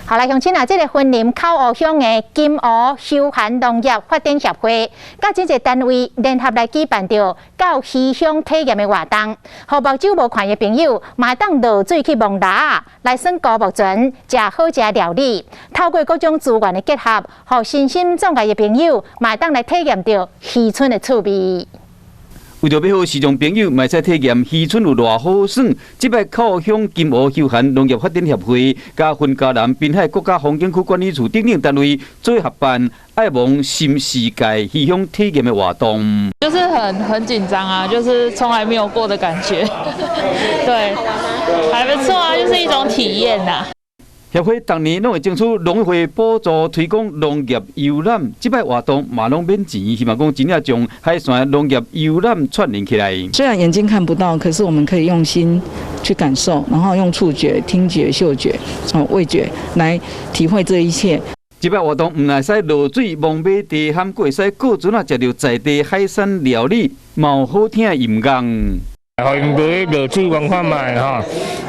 好啦，乡亲啊，这个云林口湖乡的金湖休闲农业发展协会，甲这个单位联合来举办着到鱼乡体验的活动，互目睭无看的朋友，嘛当落水去摸蜊，来耍高木船，食好食料理，透过各种资源的结合，互身心障碍的朋友，嘛当来体验着渔村的趣味。 为着要互视障朋友嘛使体验渔村有偌好耍，即摆口湖乡金湖休闲农业发展协会、甲云嘉南滨海国家风景区管理处等等单位做合办爱望新世界渔乡体验的活动。就是很紧张啊，就是从来没有过的感觉。对，还不错啊，就是一种体验呐。 协会当年拢会争取农委会补助推广农业游览，即摆活动嘛拢免钱，希望讲真正将海线农业游览串联起来。虽然眼睛看不到，可是我们可以用心去感受，然后用触觉、听觉、嗅觉、味觉来体会这一切。即摆活动唔来使落水摸马地，含过使过船啊，食到在地海产料理，嘛有好听的音乐。 互因买落水玩看卖吼，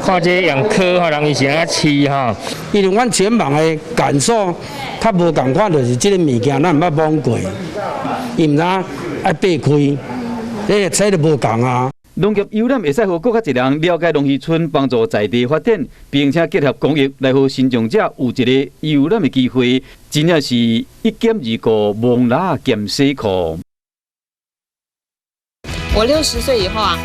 看这样科吼，人伊是安饲吼。因为阮前往的感受，较无共款，就是即个物件咱毋捌摸过，伊毋知爱爬开，这个车就无共啊。农业游览会使互各较一人了解农渔村，帮助在地发展，并且结合公益来互新障者有一个游览的机会，真正是一兼二顾，摸蜊兼洗裤。我60岁以后啊。